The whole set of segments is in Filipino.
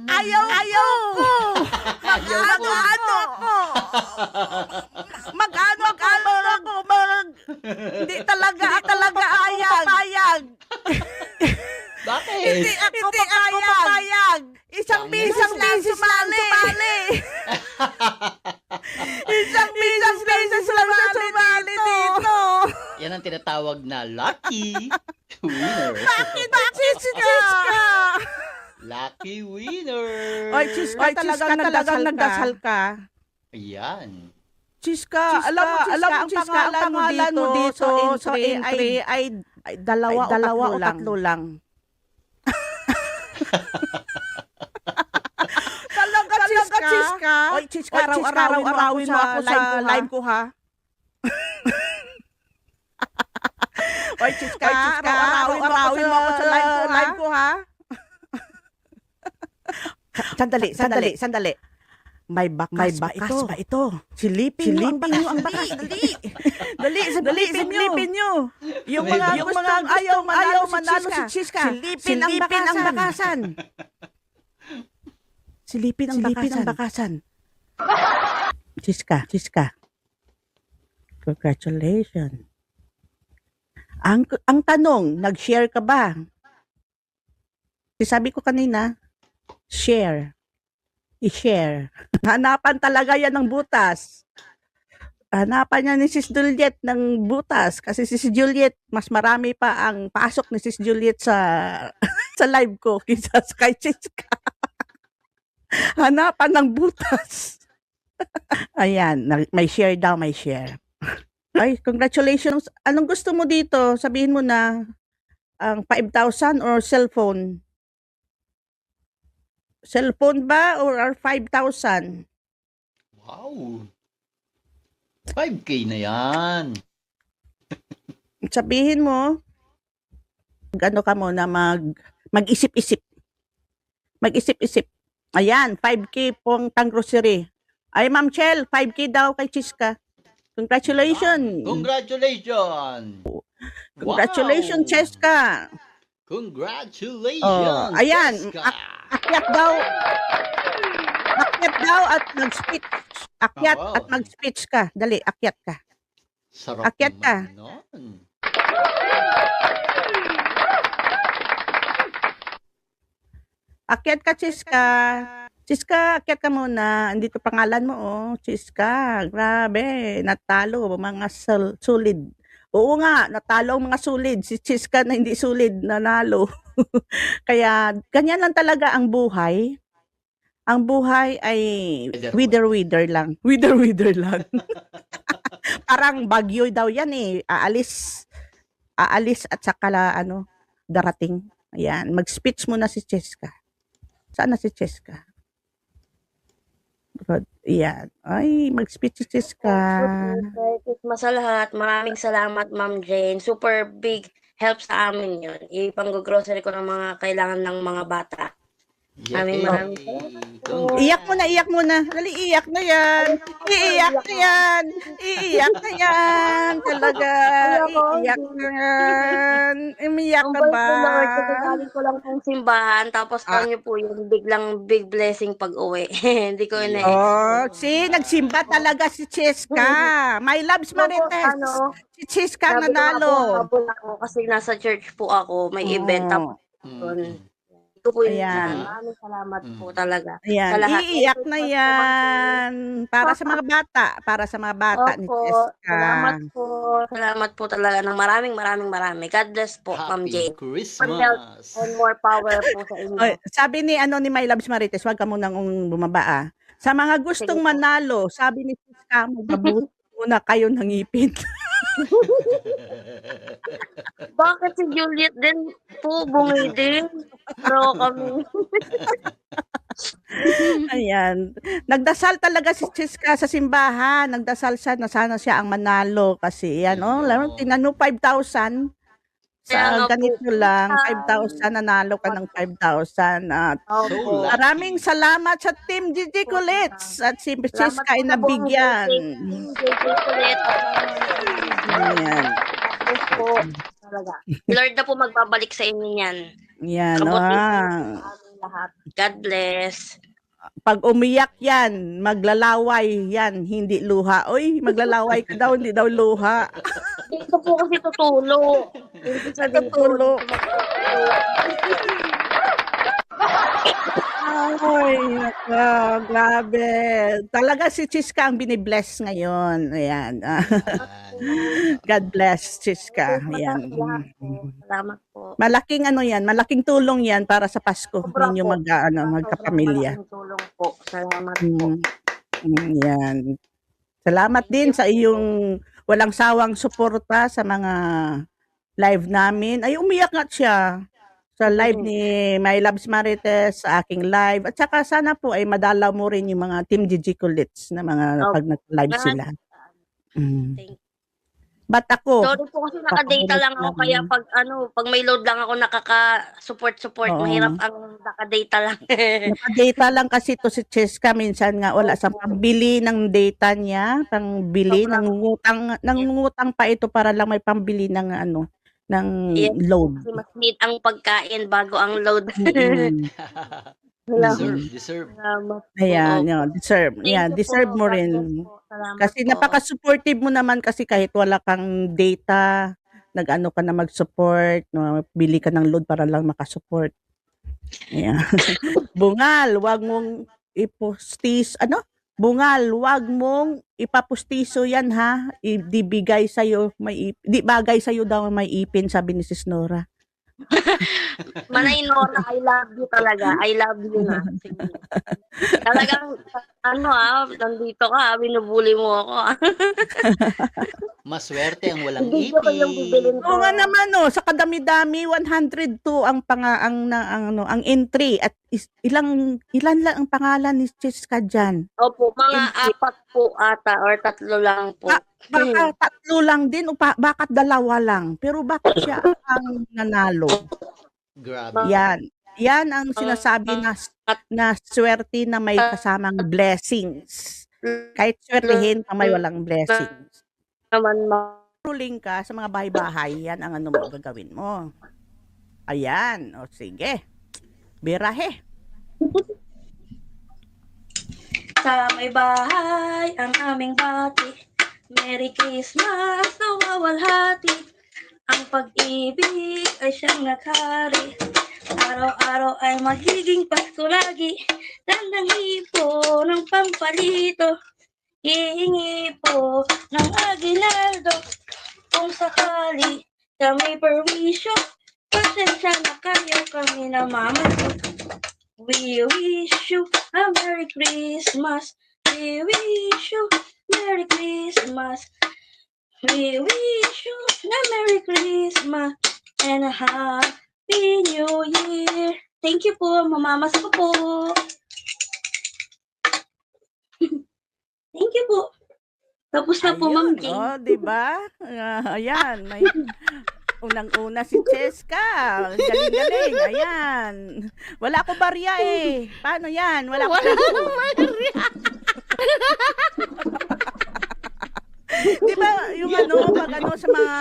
Ayaw ko. Mag-ano ako. Mag-ano ako. Hindi talaga papayag. Bakit? Hindi ako papayag. Isang beses lang sumali. Isang beses lang sumali dito. Yan ang tinatawag na lucky winner. Bakit Chiska? Lucky winner. Oy, Chiska, talagang nagdasal ka. Ayan. Chiska, alam mo, Chiska, ang pangalan mo dito sa entry ay dalawa o tatlo lang. Talaga, Chiska. Oy, Chiska, araw-arawin mo ako sa live ko, ha? Oy, Chiska, araw-arawin mo ako sa live ko, ha? Sandali. May bakas ba ito? Silipin nyo ang bakas. Dali, silipin nyo. Yung mga ayaw manalo si Chiska. Silipin ang bakasan. Silipin ang bakasan. Chiska. Congratulations. Ang tanong, nag-share ka ba? Sabi ko kanina, share. I-share. Hanapan talaga yan ng butas. Hanapan niya ni Sis Juliet ng butas. Kasi si Sis Juliet, mas marami pa ang pasok ni Sis Juliet sa sa live ko kaysa kay Chiska. Hanapan ng butas. Ayan, may share daw, may share. Ay, congratulations. Anong gusto mo dito? Sabihin mo na, ang 5,000 or cellphone? Cellphone ba or 5,000? Wow. 5K na yan. Sabihin mo, ano ka muna, mag-isip-isip. Mag-isip-isip. Ayan, 5K pong pang-grocery. Ay, Ma'am Chel, 5K daw kay Chiska. Congratulations. Congratulations. Congratulations, Wow. Chiska. Congratulations. Ayan, Jessica. Akyat daw at mag-speech. Akyat Oo. at mag-speech ka. Dali, akyat ka. Sarap Akyat ka. naman nun. Akyat ka, Chiska. Chiska, akyat ka muna. Andito pangalan mo, oh. Chiska, grabe. Natalo, mga sulid. Oo nga, natalo ang mga sulid. Si Chiska na hindi sulid, nanalo. Kaya, ganyan lang talaga ang buhay. Ang buhay ay wither lang. Wither lang. Parang bagyo daw yan eh. Aalis at saka darating. Ayan, mag-speech muna si Chiska. Saan na si Chiska? Ayan. Ay, mag-speech si Chiska. Merry Christmas sa lahat. Maraming salamat, Ma'am Jane. Super big help sa amin yun. Ipang-grocery ko ng mga kailangan ng mga bata. Yay. Maraming Iyak muna. Dali, iyak na yan. Iiyak na yan. Talaga. Iiyak na yan. Umiyak Ang ka bait ba? po, Lord. Kasi galing ko lang pong simbahan. Tapos niyo po yung biglang big blessing pag uwi. Hindi ko ina-expect. Nagsimba talaga si Chiska. My loves Marites. Si Chiska nanalo. Habol ako kasi nasa church po ako. May event. Tapos ito po yung Ayan. maraming salamat po talaga. Ayan, Sa lahat. iiyak na yan. Para sa mga bata ni Opo, Chiska. salamat po talaga ng maraming. God bless po, Ma'am Happy Jane. Christmas. And more power po sa inyo. Oy, sabi ni My Loves Marites, wag ka munang bumaba ah. Sa mga gustong Sige po. manalo, sabi ni Chiska, magbabuti muna kayo ng ngipin. Bakit si Juliet din po bumili? Pero kami. Ayan. Nagdasal talaga si Chiska sa simbahan. Nagdasal siya na sana siya ang manalo kasi yan, lalo tinano 5,000 Kaya sa nga po. ganito lang, 5,000 nanalo ka ng 5,000 at Opo. maraming salamat sa Team Gigi Colets at si Chiska ay nabigyan. Ayan. Po, talaga. Lord na po magbabalik sa inyo niyan. Yan. Kabuti Ah. lahat. God bless. Pag umiyak yan, maglalaway yan, hindi luha. Uy, maglalaway ka daw, hindi daw luha. Dito po kasi tutulo. Dito sa dito. Tutulo. Ay, nako, grabe. Talaga si Chiska ang binibless ngayon. Ayan. God bless, Chiska. Ayan. Salamat po. Malaking ano yan, malaking tulong yan para sa Pasko Sobra ninyo po. magkapamilya. Sobrang malaking tulong po. Salamat po. Yan. Salamat din sa iyong walang sawang suporta sa mga live namin. Ay, umiyak nga siya sa live ni My Loves Marites, sa aking live. At saka sana po ay madalaw mo rin yung mga Team Gigi Kulits na mga Opo. pag nag-live sila. Thank you. But ako, Sorry po kasi naka-data lang ako kaya pag may load lang ako nakaka-support. Oo. Mahirap ang naka-data lang. naka-data lang kasi to si Cheska. Minsan nga wala sa pambili ng data niya, pangbili, nangungutang pa ito para lang may pambili ng ng Yes. load. Kasi mas need ang pagkain bago ang load. Deserve. Salamat po. Ayan, yun, deserve. Thank Yan, you deserve po. mo God rin. bless po. Salamat Kasi po. napaka-supportive mo naman kasi kahit wala kang data, nag-ano ka na mag-support, bili ka ng load para lang makasupport. Ayan. Bungal, wag mong Bungal, wag mong ipapustiso yan ha. Di bigay sa'yo, di bagay sa'yo daw may ipin, sabi ni Sis Nora. Manay Nora, I love you talaga. I love you na. Sige. Talagang, nandito ka, binubuli mo ako. Maswerte ang walang Hindi ko yung bibilin ipin. ko. Oo nga naman sa kadami-dami 102 ang entry at ilan lang ang pangalan ni Chiska diyan. Opo, mga 4 po ata or 3 lang po. Baka 3 lang din o bakit 2 lang. Pero bakit siya ang nanalo? Grabe. Yan ang sinasabi na swerte na may kasamang blessings. Kahit swertihin pa may walang blessings. Naman Ruling ka sa mga bahay-bahay, yan ang mo gagawin mo. Ayan, o sige. Birahe. sa may bahay ang aming bati. Merry Christmas, nawawalhati. Ang pag-ibig ay siyang naghari. Araw-araw ay magiging Pasko lagi. Dandang hipo ng pampalito. Hihingi po ng aginaldo. Kung sakali kami perwisyo, pasensya na kayo kami na mamato. We wish you a Merry Christmas. We wish you Merry Christmas. We wish you a Merry Christmas and a Happy New Year. Thank you po, mamamas ko po. Thank you po. Tapos na po, Ma'am Jane. Oh, di ba? Ayan, may unang-una si Cheska. Galing-galing. Ayan. Wala ko barya eh. Paano yan? Wala ko barya. Di ba yung pag sa mga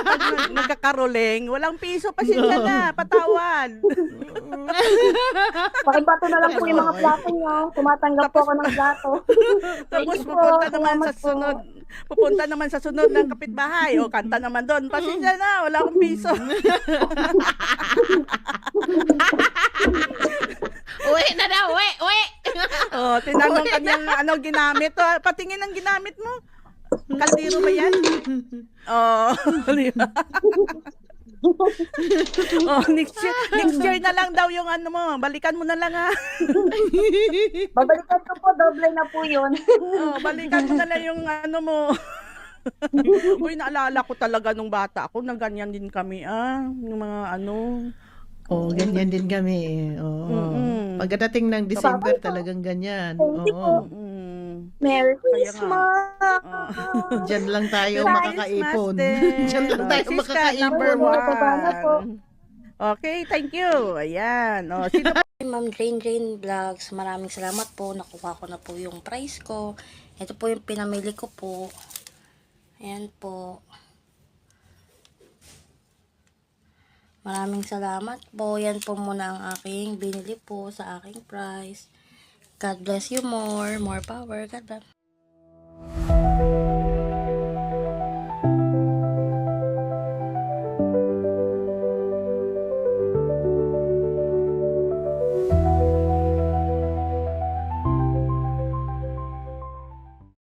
pag nagkakaroling, walang piso, pasensya na, patawad. Pakibato na lang po yung mga plato niyo. Tumatanggap po ako ng plato. Tapos you po. pupunta naman sa sunod ng kapitbahay. O, kanta naman doon. Pasensya na, wala akong piso. Uwi na daw, uwi. Oh, tinanong kanyang ginamit. Oh, patingin ang ginamit mo. Kaldero ba yan? Oh, di ba? Oh, next year na lang daw yung mo. Balikan mo na lang ha. Babalikan ko po, doble na po yun. Oh, balikan mo na lang yung mo. Uy, naalala ko talaga nung bata ako, na ganyan din kami yung mga Oh, ganyan din kami eh. Oo. Pagdating ng December talagang ganyan. Oo. Merry Kaya nga. Christmas! Diyan lang tayo Merry makakaipon. Christmas din. Diyan lang tayo Siska, makakaipon. number Babana po. 1. Okay, thank you. Ayan. Oh, sino Ma'am Jane Vlogs, maraming salamat po. Nakuha ko na po yung price ko. Ito po yung pinamili ko po. Ayan po. Maraming salamat po. Yan po muna ang aking binili po sa aking price. God bless you more. More power. God bless.